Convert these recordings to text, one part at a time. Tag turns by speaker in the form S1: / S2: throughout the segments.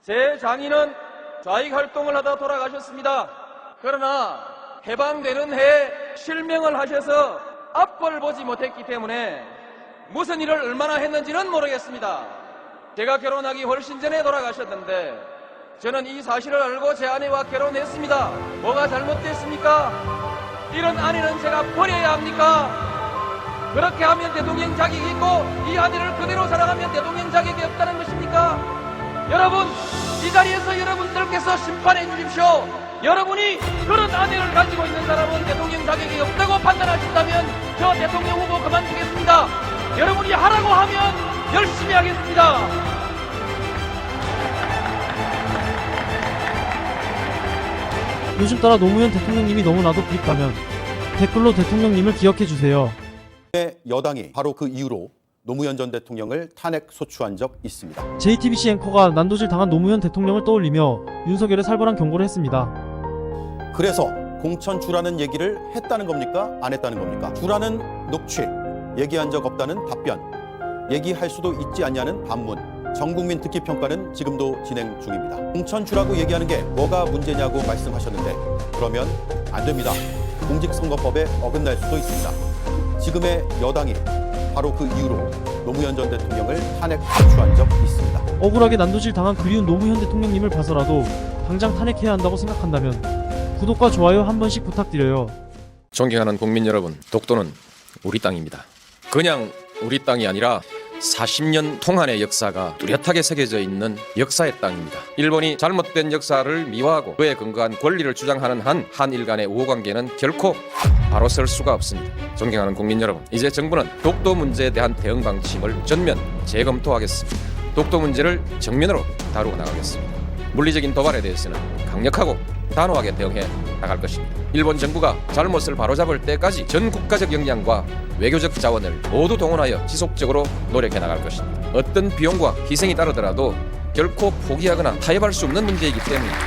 S1: 제 장인은 좌익 활동을 하다 돌아가셨습니다. 그러나 해방되는 해 실명을 하셔서 앞을 보지 못했기 때문에 무슨 일을 얼마나 했는지는 모르겠습니다. 제가 결혼하기 훨씬 전에 돌아가셨는데 저는 이 사실을 알고 제 아내와 결혼했습니다. 뭐가 잘못됐습니까? 이런 아내는 제가 버려야 합니까? 그렇게 하면 대통령 자격이 있고 이 아내를 그대로 사랑하면 대통령 자격이 없다는 것입니까? 여러분, 이 자리에서 여러분들께서 심판해 주십시오. 여러분이 그런 아내를 가지고 있는 사람은 대통령 자격이 없다고 판단하신다면 저 대통령 후보 그만두겠습니다. 여러분이 하라고 하면 열심히 하겠습니다.
S2: 요즘 따라 노무현 대통령님이 너무나도 그립다면 댓글로 대통령님을 기억해주세요.
S3: 여당이 바로 그 이유로 노무현 전 대통령을 탄핵 소추한 적 있습니다.
S2: JTBC 앵커가 난도질 당한 노무현 대통령을 떠올리며 윤석열에 살벌한 경고를 했습니다.
S3: 그래서 공천 주라는 얘기를 했다는 겁니까? 안 했다는 겁니까? 주라는 녹취, 얘기한 적 없다는 답변, 얘기할 수도 있지 않냐는 반문, 전국민 듣기 평가는 지금도 진행 중입니다. 공천 주라고 얘기하는 게 뭐가 문제냐고 말씀하셨는데 그러면 안 됩니다. 공직선거법에 어긋날 수도 있습니다. 지금의 여당이 바로 그 이유로 노무현 전 대통령을 탄핵 소추한 적 있습니다.
S2: 억울하게 난도질 당한 그리운 노무현 대통령님을 봐서라도 당장 탄핵해야 한다고 생각한다면 구독과 좋아요 한 번씩 부탁드려요.
S4: 존경하는 국민 여러분, 독도는 우리 땅입니다. 그냥 우리 땅이 아니라 40년 동안의 역사가 뚜렷하게 새겨져 있는 역사의 땅입니다. 일본이 잘못된 역사를 미화하고 그에 근거한 권리를 주장하는 한 한일 간의 우호관계는 결코 바로 설 수가 없습니다. 존경하는 국민 여러분, 이제 정부는 독도 문제에 대한 대응 방침을 전면 재검토하겠습니다. 독도 문제를 정면으로 다루어 나가겠습니다. 물리적인 도발에 대해서는 강력하고 단호하게 대응해 나갈 것입니다. 일본 정부가 잘못을 바로잡을 때까지 전 국가적 역량과 외교적 자원을 모두 동원하여 지속적으로 노력해 나갈 것입니다. 어떤 비용과 희생이 따르더라도 결코 포기하거나 타협할 수 없는 문제이기 때문입니다.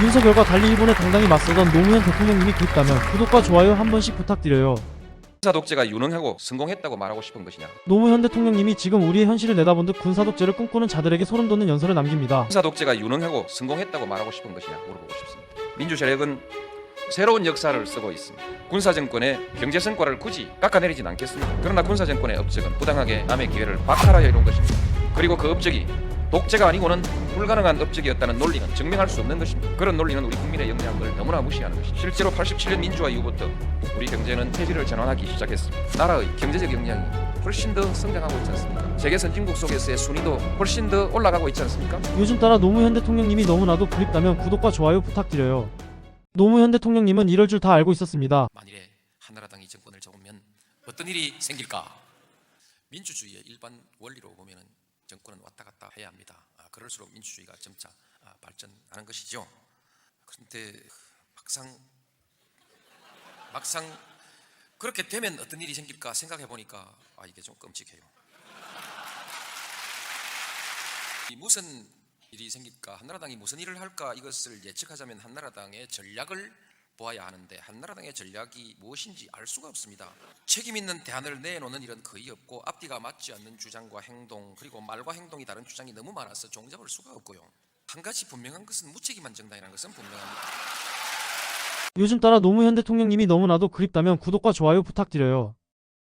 S2: 윤석열과 달리 일본에 당당히 맞서던 노무현 대통령님이 그립다면 구독과 좋아요 한 번씩 부탁드려요.
S4: 군사 독재가 유능하고 성공했다고 말하고 싶은 것이냐?
S2: 노무현 대통령님이 지금 우리의 현실을 내다본 듯 군사 독재를 꿈꾸는 자들에게 소름 돋는 연설을 남깁니다.
S4: 군사 독재가 유능하고 성공했다고 말하고 싶은 것이냐 물어보고 싶습니다. 민주 세력은 새로운 역사를 쓰고 있습니다. 군사 정권의 경제 성과를 굳이 깎아내리진 않겠습니다. 그러나 군사 정권의 업적은 부당하게 남의 기회를 박탈하여 이룬 것입니다. 그리고 그 업적이 독재가 아니고는 불가능한 업적이었다는 논리는 증명할 수 없는 것입니다. 그런 논리는 우리 국민의 역량을 너무나 무시하는 것입니다. 실제로 87년 민주화 이후부터 우리 경제는 체질을 전환하기 시작했습니다. 나라의 경제적 역량이 훨씬 더 성장하고 있지 않습니까? 세계 선진국 속에서의 순위도 훨씬 더 올라가고 있지 않습니까?
S2: 요즘 따라 노무현 대통령님이 너무나도 그립다면 구독과 좋아요 부탁드려요. 노무현 대통령님은 이럴 줄 다 알고 있었습니다.
S4: 만일에 한나라당이 정권을 잡으면 어떤 일이 생길까? 민주주의의 일반 원리로 보면은 정권은 왔다 갔다 해야 합니다. 그럴수록 민주주의가 점차 발전하는 것이죠. 그런데 막상 그렇게 되면 어떤 일이 생길까 생각해 보니까 이게 좀 끔찍해요. 무슨 일이 생길까, 한나라당이 무슨 일을 할까, 이것을 예측하자면 한나라당의 전략을 보아야 하는데 한나라당의 전략이 무엇인지 알 수가 없습니다. 책임 있는 대안을 내놓는 일은 거의 없고 앞뒤가 맞지 않는 주장과 행동, 그리고 말과 행동이 다른 주장이 너무 많아서 종잡을 수가 없고요. 한 가지 분명한 것은 무책임한 정당이라는 것은 분명합니다.
S2: 요즘 따라 노무현 대통령님이 너무나도 그립다면 구독과 좋아요 부탁드려요.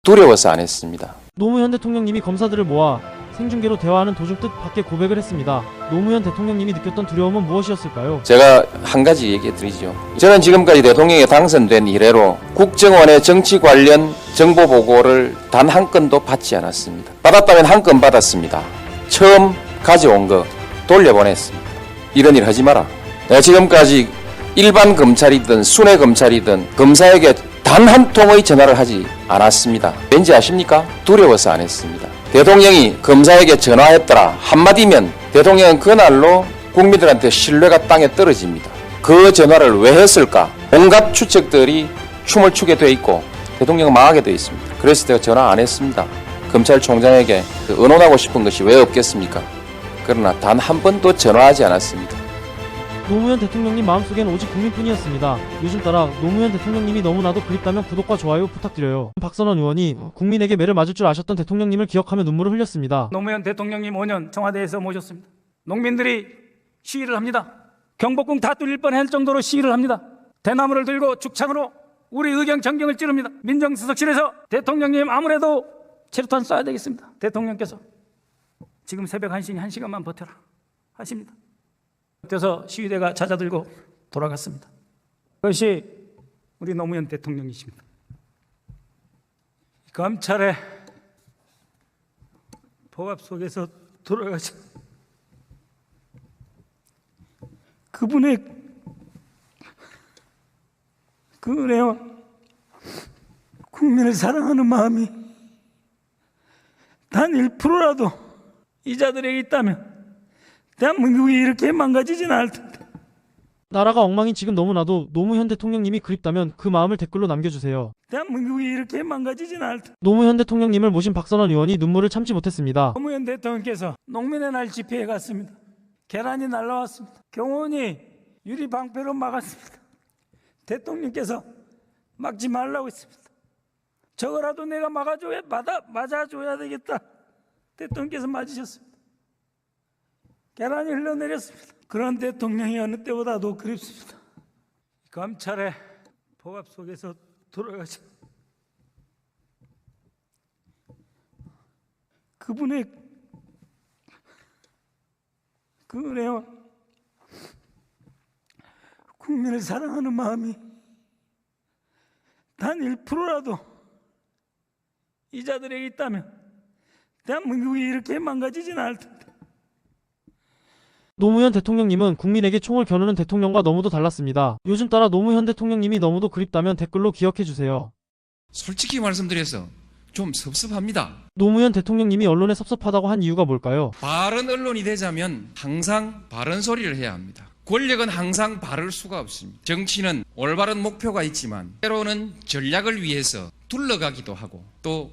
S5: 두려워서 안 했습니다.
S2: 노무현 대통령님이 검사들을 모아 생중계로 대화하는 도중 뜻밖의 고백을 했습니다. 노무현 대통령님이 느꼈던 두려움은 무엇이었을까요?
S5: 제가 한 가지 얘기해 드리죠. 저는 지금까지 대통령에 당선된 이래로 국정원의 정치 관련 정보 보고를 단 한 건도 받지 않았습니다. 받았다면 한 건 받았습니다. 처음 가져온 거 돌려보냈습니다. 이런 일 하지 마라. 내가 지금까지 일반 검찰이든 순회 검찰이든 검사에게 단 한 통의 전화를 하지 않았습니다. 왠지 아십니까? 두려워서 안 했습니다. 대통령이 검사에게 전화했더라 한마디면 대통령은 그날로 국민들한테 신뢰가 땅에 떨어집니다. 그 전화를 왜 했을까? 온갖 추측들이 춤을 추게 돼 있고 대통령은 망하게 돼 있습니다. 그래서 제가 전화 안 했습니다. 검찰총장에게 의논하고 싶은 것이 왜 없겠습니까? 그러나 단 한 번도 전화하지 않았습니다.
S2: 노무현 대통령님 마음속엔 오직 국민뿐이었습니다. 요즘 따라 노무현 대통령님이 너무나도 그립다면 구독과 좋아요 부탁드려요. 박선원 의원이 국민에게 매를 맞을 줄 아셨던 대통령님을 기억하며 눈물을 흘렸습니다.
S6: 노무현 대통령님 5년 청와대에서 모셨습니다. 농민들이 시위를 합니다. 경복궁 다 뚫릴 뻔할 정도로 시위를 합니다. 대나무를 들고 죽창으로 우리 의경 전경을 찌릅니다. 민정수석실에서 대통령님 아무래도 체류탄 쏴야 되겠습니다. 대통령께서 지금 새벽 1시 1시간만 버텨라 하십니다. 그래서 시위대가 찾아들고 돌아갔습니다. 그것이 우리 노무현 대통령이십니다. 검찰의 보갑 속에서 돌아가신 그분의 그 은혜와 국민을 사랑하는 마음이 단 1%라도 이 자들에게 있다면 대한민국이 이렇게 망가지진 않을 텐데.
S2: 나라가 엉망인 지금 너무나도 노무현 대통령님이 그립다면 그 마음을 댓글로 남겨주세요.
S6: 대한민국이 이렇게 망가지진 않을 텐데.
S2: 노무현 대통령님을 모신 박선원 의원이 눈물을 참지 못했습니다.
S6: 노무현 대통령께서 농민의 날 집회에 갔습니다. 계란이 날라왔습니다. 경호원이 유리 방패로 막았습니다. 대통령께서 막지 말라고 했습니다. 저거라도 내가 맞아줘야 되겠다. 대통령께서 맞으셨습니다. 계란이 흘러내렸습니다. 그런 대통령이 어느 때보다도 그립습니다. 검찰의 보갑 속에서 돌아가신 그분의 그 은혜와 국민을 사랑하는 마음이 단 1%라도 이 자들에게 있다면 대한민국이 이렇게 망가지진 않을 텐데.
S2: 노무현 대통령님은 국민에게 총을 겨누는 대통령과 너무도 달랐습니다. 요즘 따라 노무현 대통령님이 너무도 그립다면 댓글로 기억해주세요.
S7: 솔직히 말씀드려서 좀 섭섭합니다.
S2: 노무현 대통령님이 언론에 섭섭하다고 한 이유가 뭘까요?
S7: 바른 언론이 되자면 항상 바른 소리를 해야 합니다. 권력은 항상 바를 수가 없습니다. 정치는 올바른 목표가 있지만 때로는 전략을 위해서 둘러가기도 하고 또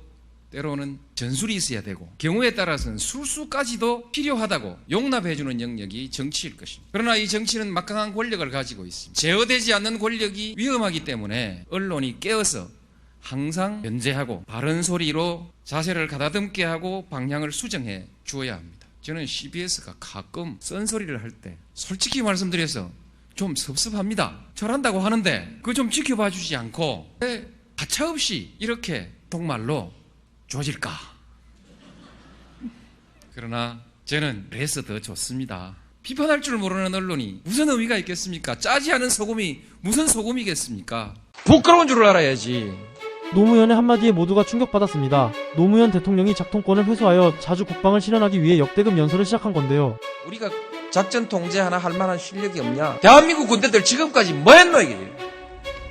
S7: 때로는 전술이 있어야 되고 경우에 따라서는 술수까지도 필요하다고 용납해주는 영역이 정치일 것입니다. 그러나 이 정치는 막강한 권력을 가지고 있습니다. 제어되지 않는 권력이 위험하기 때문에 언론이 깨어서 항상 연재하고 바른 소리로 자세를 가다듬게 하고 방향을 수정해 주어야 합니다. 저는 CBS가 가끔 썬소리를 할 때 솔직히 말씀드려서 좀 섭섭합니다. 잘한다고 하는데 그거 좀 지켜봐 주지 않고 왜 가차없이 이렇게 독말로 좋아질까? 그러나 저는 그래서 더 좋습니다. 비판할 줄 모르는 언론이 무슨 의미가 있겠습니까? 짜지 않은 소금이 무슨 소금이겠습니까? 부끄러운 줄 알아야지.
S2: 노무현의 한마디에 모두가 충격받았습니다. 노무현 대통령이 작통권을 회수하여 자주 국방을 실현하기 위해 역대급 연설을 시작한 건데요.
S8: 우리가 작전 통제 하나 할 만한 실력이 없냐? 대한민국 군대들 지금까지 뭐 했노 이게?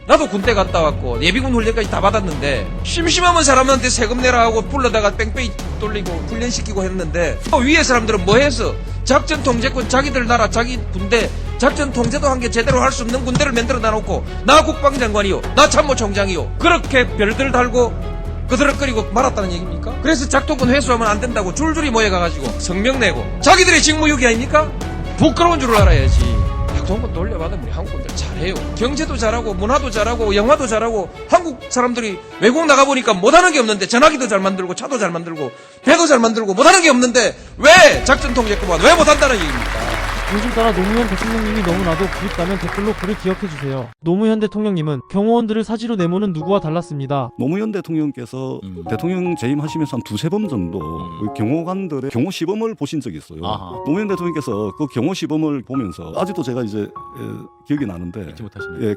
S8: 나도 군대 갔다 왔고 예비군 훈련까지 다 받았는데 심심하면 사람한테 세금 내라 하고 불러다가 뺑뺑이 돌리고 훈련시키고 했는데 위에 사람들은 뭐 해서 작전 통제권 자기들 나라 자기 군대 작전 통제도 한 게 제대로 할 수 없는 군대를 만들어 놔놓고 나 국방장관이요 나 참모총장이요 그렇게 별들 달고 그드럭거리고 말았다는 얘기입니까? 그래서 작동권 회수하면 안 된다고 줄줄이 모여가가지고 성명 내고 자기들의 직무유기 아닙니까? 부끄러운 줄 알아야지. 작동권 돌려받으면 우리 한국 분들 잘해요. 경제도 잘하고 문화도 잘하고 영화도 잘하고 한국 사람들이 외국 나가보니까 못하는 게 없는데 전화기도 잘 만들고 차도 잘 만들고 배도 잘 만들고 못하는 게 없는데 왜 작전 통제권만 왜 못한다는 얘기입니까?
S2: 요즘 따라 노무현 대통령님이 너무나도 그립다면 댓글로 그를 기억해주세요. 노무현 대통령님은 경호원들을 사지로 내모는 누구와 달랐습니다.
S9: 노무현 대통령께서 대통령 재임하시면서 한 두세 번 정도 그 경호관들의 경호 시범을 보신 적이 있어요. 노무현 대통령께서 그 경호 시범을 보면서 아직도 제가 이제 기억이 나는데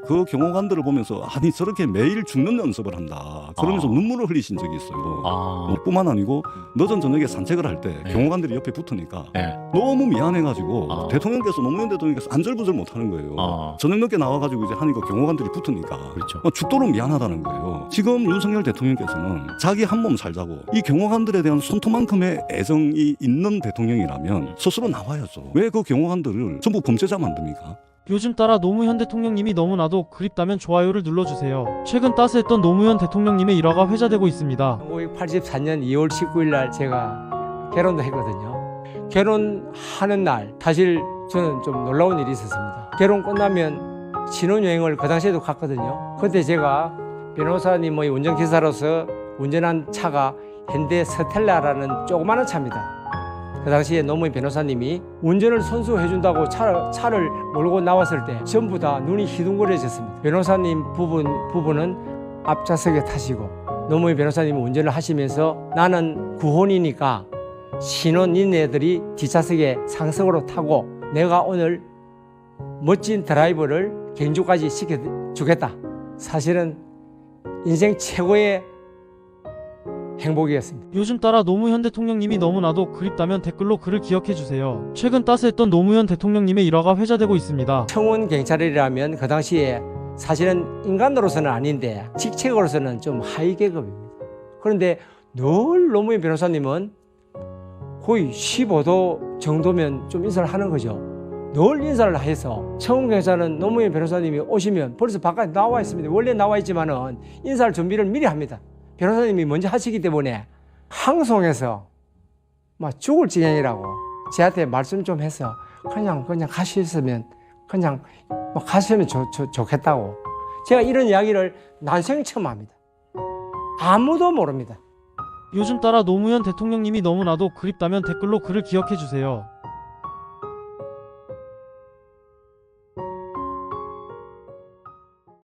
S9: 그 경호관들을 보면서 아니 저렇게 매일 죽는 연습을 한다. 그러면서 눈물을 흘리신 적이 있어요. 뿐만 아니고 늦은 저녁에 산책을 할 때 경호관들이 옆에 붙으니까 너무 미안해가지고 노무현 대통령께서 안절부절 못하는 거예요. 저녁 늦게 나와가지고 이제 하니까 경호관들이 붙으니까 죽도록 미안하다는 거예요. 지금 윤석열 대통령께서는 자기 한 몸 살자고 이 경호관들에 대한 손톱만큼의 애정이 있는 대통령이라면 스스로 나와야죠. 왜 그 경호관들을 전부 범죄자 만듭니까?
S2: 요즘 따라 노무현 대통령님이 너무나도 그립다면 좋아요를 눌러주세요. 최근 따스했던 노무현 대통령님의 일화가 회자되고 있습니다.
S10: 1984년 2월 19일 날 제가 결혼도 했거든요. 결혼하는 날 사실 저는 좀 놀라운 일이 있었습니다. 결혼 끝나면 신혼여행을 그 당시에도 갔거든요. 그때 제가 변호사님의 운전기사로서 운전한 차가 현대 스텔라라는 조그마한 차입니다. 그 당시에 노무현 변호사님이 운전을 선수해준다고 차를 몰고 나왔을 때 전부 다 눈이 희둥거려졌습니다. 변호사님 부부는 앞좌석에 타시고 노무현 변호사님이 운전을 하시면서 나는 구혼이니까 신혼 니네들이 뒷좌석에 상석으로 타고 내가 오늘 멋진 드라이브를 경주까지 시켜주겠다. 사실은 인생 최고의 행복이었습니다.
S2: 요즘 따라 노무현 대통령님이 너무나도 그립다면 댓글로 그를 기억해주세요. 최근 따스했던 노무현 대통령님의 일화가 회자되고 있습니다.
S10: 청원 경찰이라면 그 당시에 사실은 인간으로서는 아닌데 직책으로서는 좀 하위 계급입니다. 그런데 늘 노무현 변호사님은 거의 15도 정도면 좀 인사를 하는 거죠. 늘 인사를 해서 청원 경찰은 노무현 변호사님이 오시면 벌써 바깥에 나와 있습니다. 원래 나와 있지만은 인사를 준비를 미리 합니다. 변호사님이 먼저 하시기 때문에 항송해서 막 죽을 지경이라고 저한테 말씀 좀 해서 그냥 가셨으면 그냥 가시면 좋겠다고. 제가 이런 이야기를 난생 처음 합니다. 아무도 모릅니다.
S2: 요즘 따라 노무현 대통령님이 너무나도 그립다면 댓글로 그를 기억해주세요.